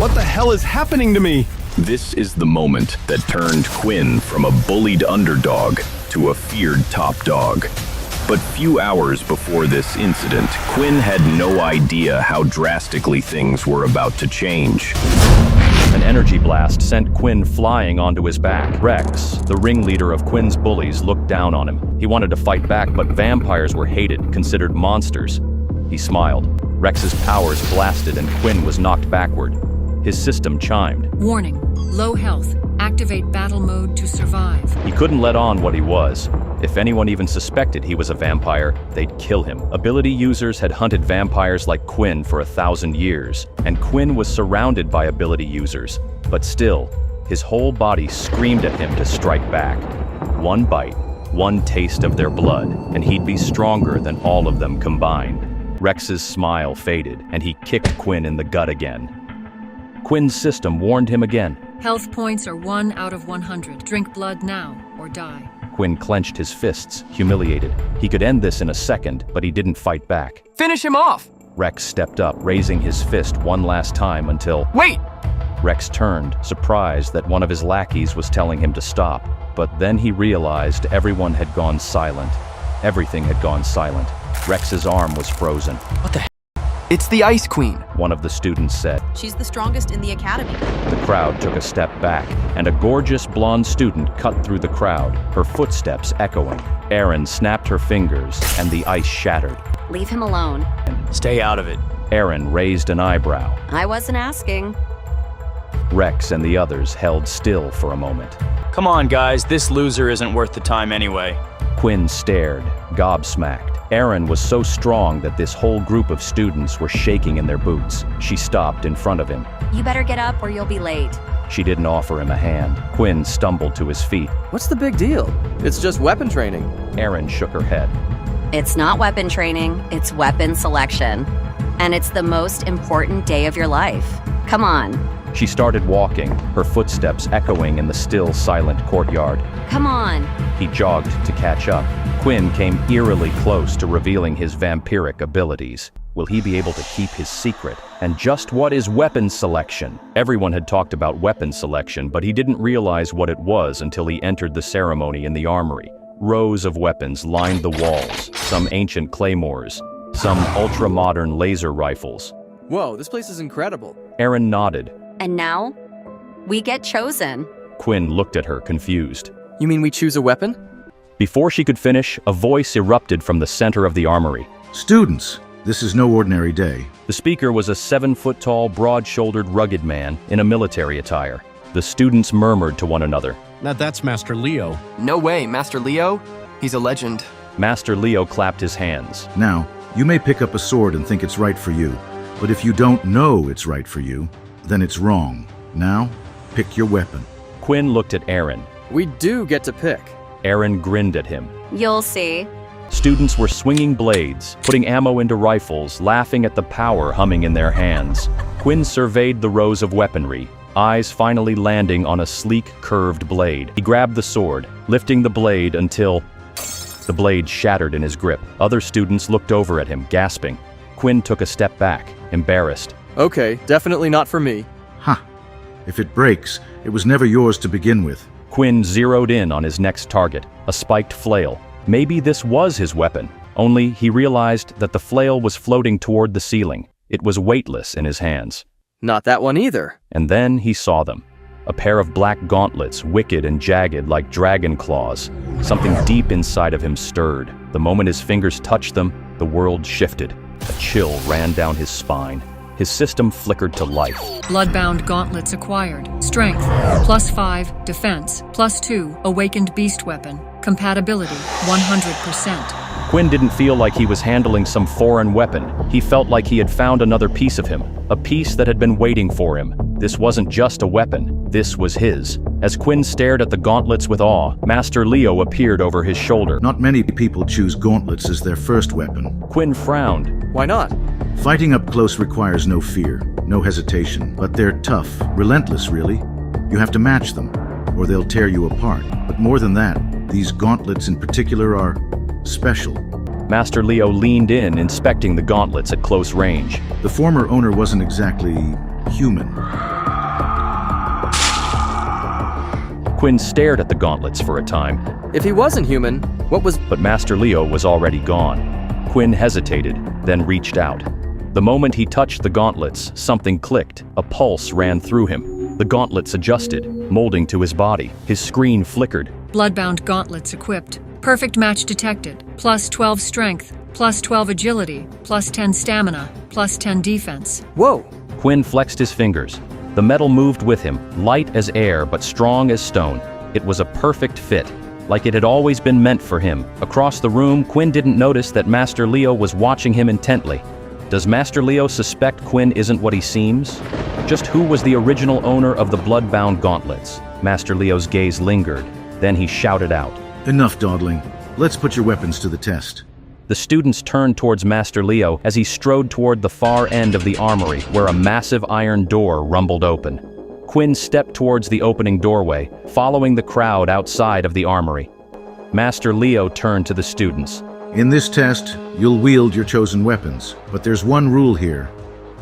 What the hell is happening to me? This is the moment that turned Quinn from a bullied underdog to a feared top dog. But few hours before this incident, Quinn had no idea how drastically things were about to change. An energy blast sent Quinn flying onto his back. Rex, the ringleader of Quinn's bullies, looked down on him. He wanted to fight back, but vampires were hated, considered monsters. He smiled. Rex's powers blasted and Quinn was knocked backward. His system chimed. Warning, low health. Activate battle mode to survive. He couldn't let on what he was. If anyone even suspected he was a vampire, they'd kill him. Ability users had hunted vampires like Quinn for 1,000 years, and Quinn was surrounded by ability users. But still, his whole body screamed at him to strike back. One bite, one taste of their blood, and he'd be stronger than all of them combined. Rex's smile faded, and he kicked Quinn in the gut again. Quinn's system warned him again. Health points are 1 out of 100. Drink blood now or die. Quinn clenched his fists, humiliated. He could end this in a second, but he didn't fight back. Finish him off! Rex stepped up, raising his fist one last time until... Wait! Rex turned, surprised that one of his lackeys was telling him to stop. But then he realized everyone had gone silent. Everything had gone silent. Rex's arm was frozen. What the hell? It's the Ice Queen, one of the students said. She's the strongest in the academy. The crowd took a step back, and a gorgeous blonde student cut through the crowd, her footsteps echoing. Erin snapped her fingers, and the ice shattered. Leave him alone. Stay out of it. Erin raised an eyebrow. I wasn't asking. Rex and the others held still for a moment. Come on, guys, this loser isn't worth the time anyway. Quinn stared, gobsmacked. Erin was so strong that this whole group of students were shaking in their boots. She stopped in front of him. You better get up or you'll be late. She didn't offer him a hand. Quinn stumbled to his feet. What's the big deal? It's just weapon training. Erin shook her head. It's not weapon training, it's weapon selection. And it's the most important day of your life. Come on. She started walking, her footsteps echoing in the still silent courtyard. Come on. He jogged to catch up. Quinn came eerily close to revealing his vampiric abilities. Will he be able to keep his secret? And just what is weapon selection? Everyone had talked about weapon selection, but he didn't realize what it was until he entered the ceremony in the armory. Rows of weapons lined the walls, some ancient claymores, some ultra-modern laser rifles. Whoa, this place is incredible. Erin nodded. And now, we get chosen. Quinn looked at her, confused. You mean we choose a weapon? Before she could finish, a voice erupted from the center of the armory. Students, this is no ordinary day. The speaker was a 7-foot-tall, broad-shouldered, rugged man in a military attire. The students murmured to one another. Now that's Master Leo. No way, Master Leo? He's a legend. Master Leo clapped his hands. Now, you may pick up a sword and think it's right for you, but if you don't know it's right for you, then it's wrong. Now, pick your weapon. Quinn looked at Erin. We do get to pick. Erin grinned at him. You'll see. Students were swinging blades, putting ammo into rifles, laughing at the power humming in their hands. Quinn surveyed the rows of weaponry, eyes finally landing on a sleek, curved blade. He grabbed the sword, lifting the blade until the blade shattered in his grip. Other students looked over at him, gasping. Quinn took a step back, embarrassed. Okay, definitely not for me. Ha! If it breaks, it was never yours to begin with. Quinn zeroed in on his next target, a spiked flail. Maybe this was his weapon, only he realized that the flail was floating toward the ceiling. It was weightless in his hands. Not that one either. And then he saw them. A pair of black gauntlets, wicked and jagged like dragon claws. Something deep inside of him stirred. The moment his fingers touched them, the world shifted. A chill ran down his spine. His system flickered to life. Bloodbound gauntlets acquired. Strength, +5, defense, +2, awakened beast weapon. Compatibility, 100%. Quinn didn't feel like he was handling some foreign weapon. He felt like he had found another piece of him, a piece that had been waiting for him. This wasn't just a weapon, this was his. As Quinn stared at the gauntlets with awe, Master Leo appeared over his shoulder. Not many people choose gauntlets as their first weapon. Quinn frowned. Why not? Fighting up close requires no fear, no hesitation, but they're tough, relentless really. You have to match them, or they'll tear you apart. But more than that, these gauntlets in particular are special. Master Leo leaned in, inspecting the gauntlets at close range. The former owner wasn't exactly human. Quinn stared at the gauntlets for a time, If he wasn't human, what was... but Master Leo was already gone. Quinn hesitated, then reached out. The moment he touched the gauntlets, something clicked. A pulse ran through him. The gauntlets adjusted, molding to his body. His screen flickered. Bloodbound gauntlets equipped. Perfect match detected. Plus 12 strength. Plus 12 agility. Plus 10 stamina. Plus 10 defense. Whoa! Quinn flexed his fingers. The metal moved with him, light as air but strong as stone. It was a perfect fit, like it had always been meant for him. Across the room, Quinn didn't notice that Master Leo was watching him intently. Does Master Leo suspect Quinn isn't what he seems? Just who was the original owner of the blood-bound gauntlets? Master Leo's gaze lingered. Then he shouted out. Enough dawdling. Let's put your weapons to the test. The students turned towards Master Leo as he strode toward the far end of the armory, where a massive iron door rumbled open. Quinn stepped towards the opening doorway, following the crowd outside of the armory. Master Leo turned to the students. In this test, you'll wield your chosen weapons, but there's one rule here.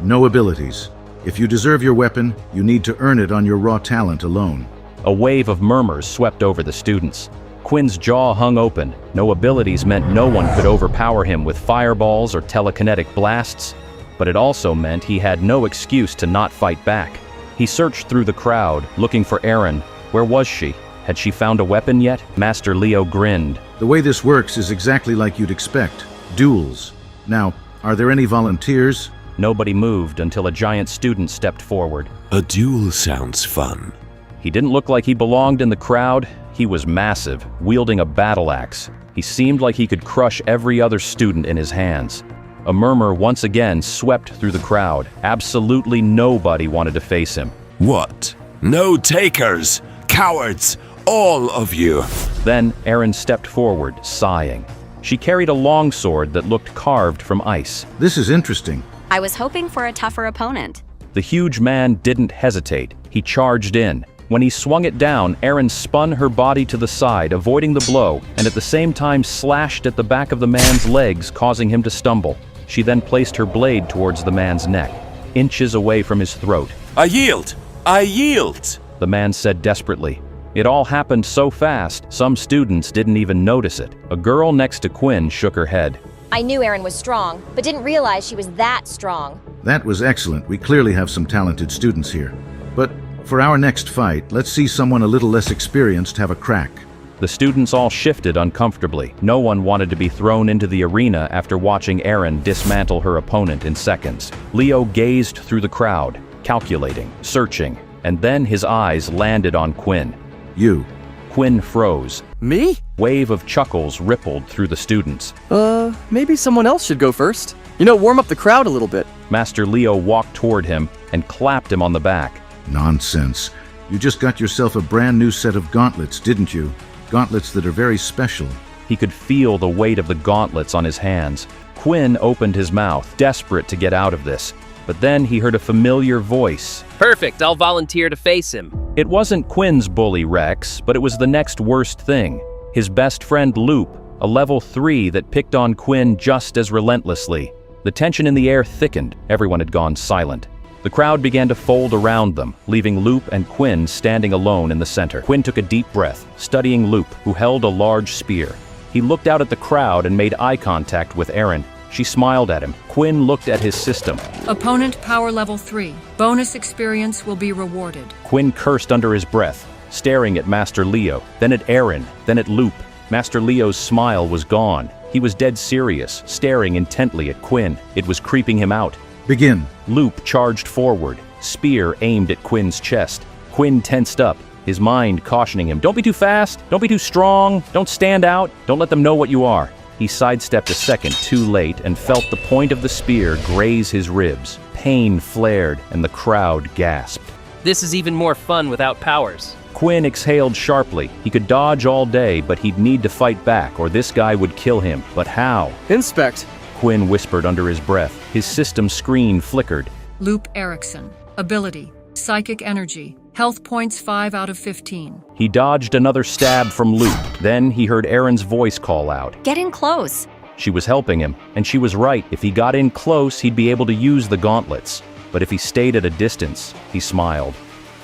No abilities. If you deserve your weapon, you need to earn it on your raw talent alone. A wave of murmurs swept over the students. Quinn's jaw hung open. No abilities meant no one could overpower him with fireballs or telekinetic blasts, but it also meant he had no excuse to not fight back. He searched through the crowd, looking for Erin. Where was she? Had she found a weapon yet? Master Leo grinned. The way this works is exactly like you'd expect. Duels. Now, are there any volunteers? Nobody moved until a giant student stepped forward. A duel sounds fun. He didn't look like he belonged in the crowd. He was massive, wielding a battle axe. He seemed like he could crush every other student in his hands. A murmur once again swept through the crowd. Absolutely nobody wanted to face him. What? No takers! Cowards! All of you! Then Erin stepped forward, sighing. She carried a long sword that looked carved from ice. This is interesting. I was hoping for a tougher opponent. The huge man didn't hesitate. He charged in. When he swung it down, Erin spun her body to the side, avoiding the blow, and at the same time slashed at the back of the man's legs, causing him to stumble. She then placed her blade towards the man's neck, inches away from his throat. I yield! I yield! The man said desperately. It all happened so fast, some students didn't even notice it. A girl next to Quinn shook her head. I knew Erin was strong, but didn't realize she was that strong. That was excellent. We clearly have some talented students here. But for our next fight, let's see someone a little less experienced have a crack. The students all shifted uncomfortably. No one wanted to be thrown into the arena after watching Erin dismantle her opponent in seconds. Leo gazed through the crowd, calculating, searching, and then his eyes landed on Quinn. You. Quinn froze. Me? Wave of chuckles rippled through the students. Maybe someone else should go first. Warm up the crowd a little bit. Master Leo walked toward him and clapped him on the back. Nonsense. You just got yourself a brand new set of gauntlets, didn't you? Gauntlets that are very special. He could feel the weight of the gauntlets on his hands. Quinn opened his mouth, desperate to get out of this. But then he heard a familiar voice. Perfect, I'll volunteer to face him. It wasn't Quinn's bully Rex, but it was the next worst thing. His best friend Loop, a level 3 that picked on Quinn just as relentlessly. The tension in the air thickened. Everyone had gone silent. The crowd began to fold around them, leaving Loop and Quinn standing alone in the center. Quinn took a deep breath, studying Loop, who held a large spear. He looked out at the crowd and made eye contact with Erin. She smiled at him. Quinn looked at his system. Opponent power level 3. Bonus experience will be rewarded. Quinn cursed under his breath, staring at Master Leo, then at Erin, then at Loop. Master Leo's smile was gone. He was dead serious, staring intently at Quinn. It was creeping him out. Begin. Loop charged forward, spear aimed at Quinn's chest. Quinn tensed up, his mind cautioning him. Don't be too fast, don't be too strong, don't stand out, don't let them know what you are. He sidestepped a second too late and felt the point of the spear graze his ribs. Pain flared and the crowd gasped. This is even more fun without powers. Quinn exhaled sharply. He could dodge all day, but he'd need to fight back or this guy would kill him. But how? Inspect. Quinn whispered under his breath. His system screen flickered. Loop Erickson. Ability. Psychic energy. Health points 5 out of 15. He dodged another stab from Loop. Then he heard Erin's voice call out. Get in close. She was helping him, and she was right. If he got in close, he'd be able to use the gauntlets. but if he stayed at a distance, he smiled.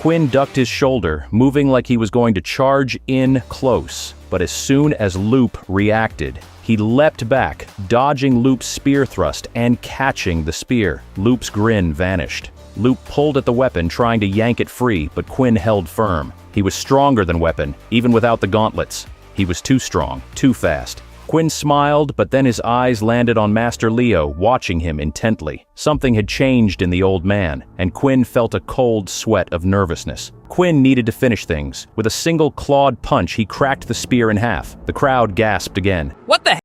Quinn ducked his shoulder, moving like he was going to charge in close, but as soon as Loop reacted, he leapt back, dodging Loop's spear thrust and catching the spear. Loop's grin vanished. Loop pulled at the weapon, trying to yank it free, but Quinn held firm. He was stronger than Weapon, even without the gauntlets. He was too strong, too fast. Quinn smiled, but then his eyes landed on Master Leo, watching him intently. Something had changed in the old man, and Quinn felt a cold sweat of nervousness. Quinn needed to finish things. With a single clawed punch, he cracked the spear in half. The crowd gasped again. What the heck?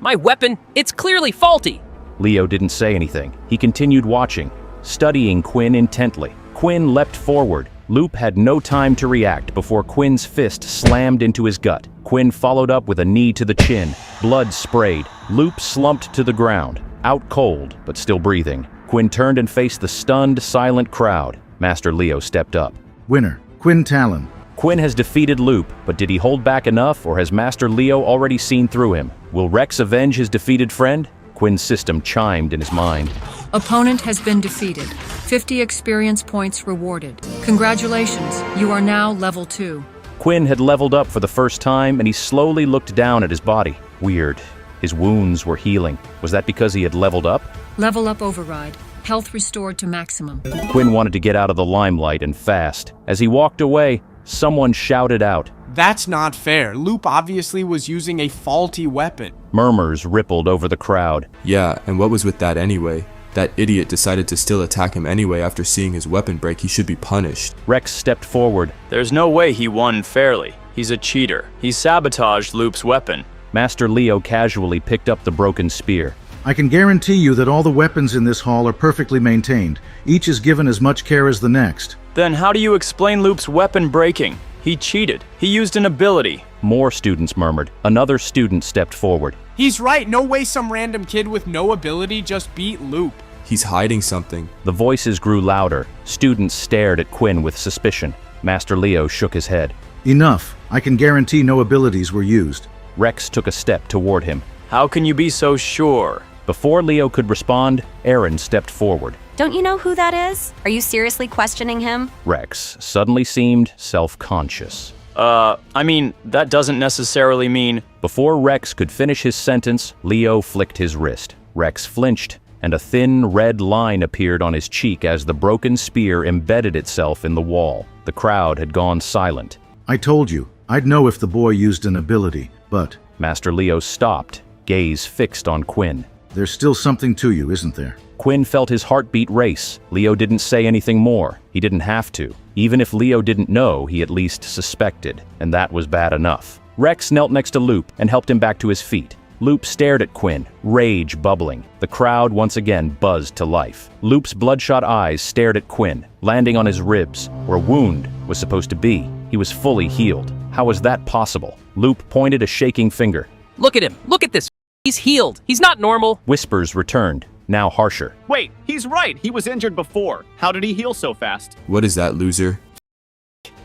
My weapon? It's clearly faulty! Leo didn't say anything. He continued watching, studying Quinn intently. Quinn leapt forward. Loop had no time to react before Quinn's fist slammed into his gut. Quinn followed up with a knee to the chin. Blood sprayed. Loop slumped to the ground, out cold, but still breathing. Quinn turned and faced the stunned, silent crowd. Master Leo stepped up. Winner, Quinn Talon. Quinn has defeated Loop, but did he hold back enough, or has Master Leo already seen through him? Will Rex avenge his defeated friend? Quinn's system chimed in his mind. Opponent has been defeated. 50 experience points rewarded. Congratulations, you are now level 2. Quinn had leveled up for the first time, and he slowly looked down at his body. Weird. His wounds were healing. Was that because he had leveled up? Level up override. Health restored to maximum. Quinn wanted to get out of the limelight and fast. As he walked away, someone shouted out, "That's not fair. Loop obviously was using a faulty weapon." Murmurs rippled over the crowd. Yeah, and what was with that anyway? That idiot decided to still attack him anyway after seeing his weapon break. He should be punished. Rex stepped forward. There's no way he won fairly. He's a cheater. He sabotaged Loop's weapon. Master Leo casually picked up the broken spear. I can guarantee you that all the weapons in this hall are perfectly maintained. Each is given as much care as the next. Then how do you explain Loop's weapon breaking? He cheated. He used an ability. More students murmured. Another student stepped forward. He's right. No way some random kid with no ability just beat Loop. He's hiding something. The voices grew louder. Students stared at Quinn with suspicion. Master Leo shook his head. Enough. I can guarantee no abilities were used. Rex took a step toward him. How can you be so sure? Before Leo could respond, Aaron stepped forward. Don't you know who that is? Are you seriously questioning him? Rex suddenly seemed self-conscious. I mean, that doesn't necessarily mean... Before Rex could finish his sentence, Leo flicked his wrist. Rex flinched, and a thin red line appeared on his cheek as the broken spear embedded itself in the wall. The crowd had gone silent. I told you, I'd know if the boy used an ability, but... Master Leo stopped, gaze fixed on Quinn. There's still something to you, isn't there? Quinn felt his heartbeat race. Leo didn't say anything more. He didn't have to. Even if Leo didn't know, he at least suspected, and that was bad enough. Rex knelt next to Loop and helped him back to his feet. Loop stared at Quinn, rage bubbling. The crowd once again buzzed to life. Loop's bloodshot eyes stared at Quinn, landing on his ribs, where a wound was supposed to be. He was fully healed. How was that possible? Loop pointed a shaking finger. Look at him! Look at this! He's healed! He's not normal! Whispers returned, now harsher. Wait, he's right. He was injured before. How did he heal so fast? What is that, loser?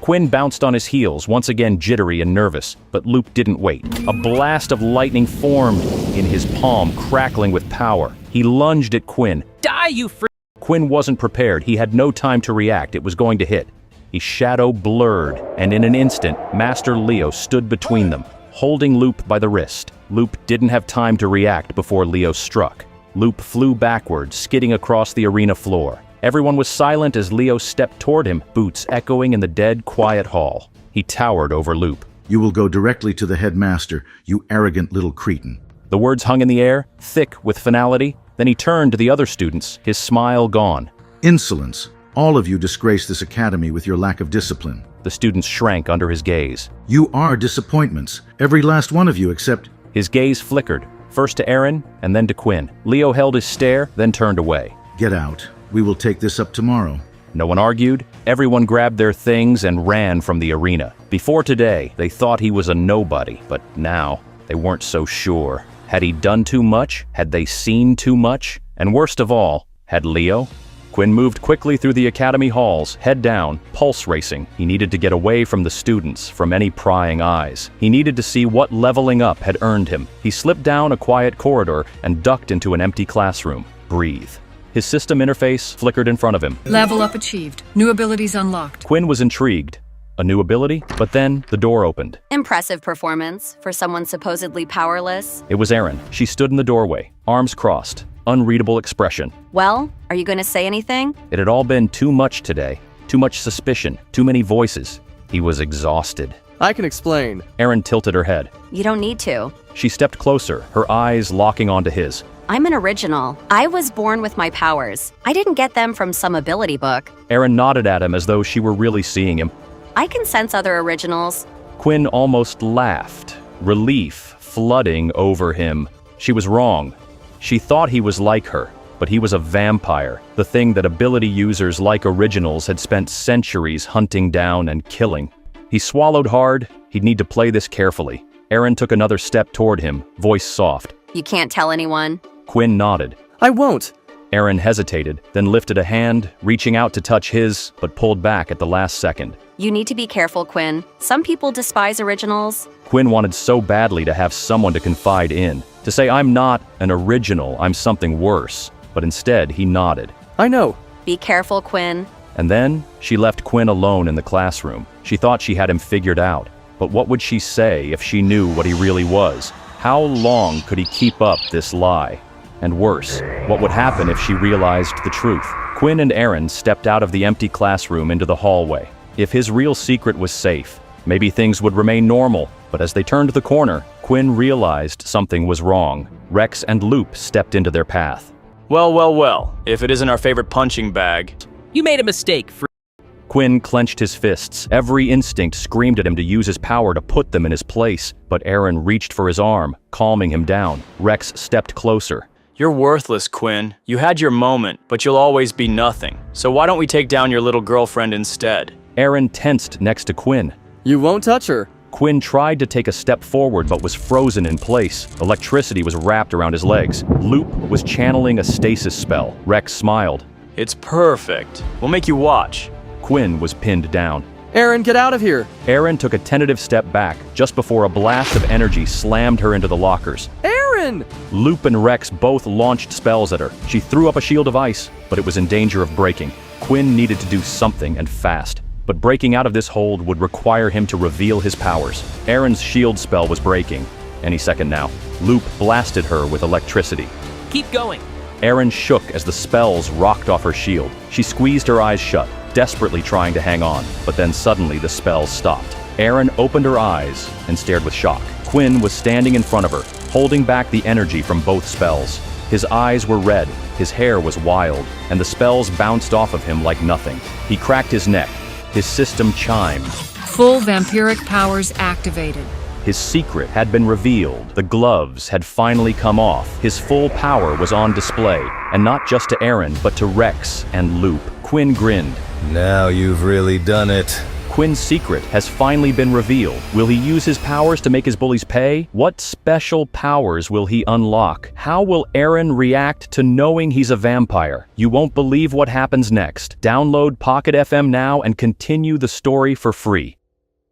Quinn bounced on his heels, once again jittery and nervous, but Loop didn't wait. A blast of lightning formed in his palm, crackling with power. He lunged at Quinn. Die, you freak! Quinn wasn't prepared. He had no time to react. It was going to hit. His shadow blurred, and in an instant, Master Leo stood between them, holding Loop by the wrist. Loop didn't have time to react before Leo struck. Loop flew backwards, skidding across the arena floor. Everyone was silent as Leo stepped toward him, boots echoing in the dead, quiet hall. He towered over Loop. You will go directly to the headmaster, you arrogant little cretin. The words hung in the air, thick with finality. Then he turned to the other students, his smile gone. Insolence. All of you disgrace this academy with your lack of discipline. The students shrank under his gaze. You are disappointments. Every last one of you except... His gaze flickered, first to Aaron and then to Quinn. Leo held his stare, then turned away. Get out. We will take this up tomorrow. No one argued. Everyone grabbed their things and ran from the arena. Before today, they thought he was a nobody, but now they weren't so sure. Had he done too much? Had they seen too much? And worst of all, had Leo? Quinn moved quickly through the academy halls, head down, pulse racing. He needed to get away from the students, from any prying eyes. He needed to see what leveling up had earned him. He slipped down a quiet corridor and ducked into an empty classroom. Breathe. His system interface flickered in front of him. Level up achieved. New abilities unlocked. Quinn was intrigued. A new ability? But then the door opened. Impressive performance for someone supposedly powerless. It was Erin. She stood in the doorway, arms crossed, unreadable expression. Well, are you going to say anything? It had all been too much today. Too much suspicion, too many voices. He was exhausted. I can explain. Erin tilted her head. You don't need to. She stepped closer, her eyes locking onto his. I'm an original. I was born with my powers. I didn't get them from some ability book. Erin nodded at him as though she were really seeing him. I can sense other originals. Quinn almost laughed, relief flooding over him. She was wrong. She thought he was like her, but he was a vampire, the thing that ability users like originals had spent centuries hunting down and killing. He swallowed hard. He'd need to play this carefully. Erin took another step toward him, voice soft. You can't tell anyone? Quinn nodded. I won't. Erin hesitated, then lifted a hand, reaching out to touch his, but pulled back at the last second. You need to be careful, Quinn. Some people despise originals. Quinn wanted so badly to have someone to confide in, to say, I'm not an original, I'm something worse. But instead, he nodded. I know. Be careful, Quinn. And then, she left Quinn alone in the classroom. She thought she had him figured out. But what would she say if she knew what he really was? How long could he keep up this lie? And worse, what would happen if she realized the truth? Quinn and Erin stepped out of the empty classroom into the hallway. If his real secret was safe, maybe things would remain normal. But as they turned the corner, Quinn realized something was wrong. Rex and Loop stepped into their path. Well, well, well. If it isn't our favorite punching bag. You made a mistake, Quinn clenched his fists. Every instinct screamed at him to use his power to put them in his place. But Erin reached for his arm, calming him down. Rex stepped closer. You're worthless, Quinn. You had your moment, but you'll always be nothing. So why don't we take down your little girlfriend instead? Erin tensed next to Quinn. You won't touch her. Quinn tried to take a step forward but was frozen in place. Electricity was wrapped around his legs. Loop was channeling a stasis spell. Rex smiled. It's perfect. We'll make you watch. Quinn was pinned down. Erin, get out of here. Erin took a tentative step back just before a blast of energy slammed her into the lockers. Erin! Loop and Rex both launched spells at her. She threw up a shield of ice, but it was in danger of breaking. Quinn needed to do something, and fast. But breaking out of this hold would require him to reveal his powers. Erin's shield spell was breaking. Any second now. Loop blasted her with electricity. Keep going. Erin shook as the spells rocked off her shield. She squeezed her eyes shut, desperately trying to hang on, but then suddenly the spells stopped. Erin opened her eyes and stared with shock. Quinn was standing in front of her, holding back the energy from both spells. His eyes were red, his hair was wild, and the spells bounced off of him like nothing. He cracked his neck. His system chimed. Full vampiric powers activated. His secret had been revealed. The gloves had finally come off. His full power was on display, and not just to Erin, but to Rex and Loop. Quinn grinned. Now you've really done it. Quinn's secret has finally been revealed. Will he use his powers to make his bullies pay? What special powers will he unlock? How will Erin react to knowing he's a vampire? You won't believe what happens next. Download Pocket FM now and continue the story for free.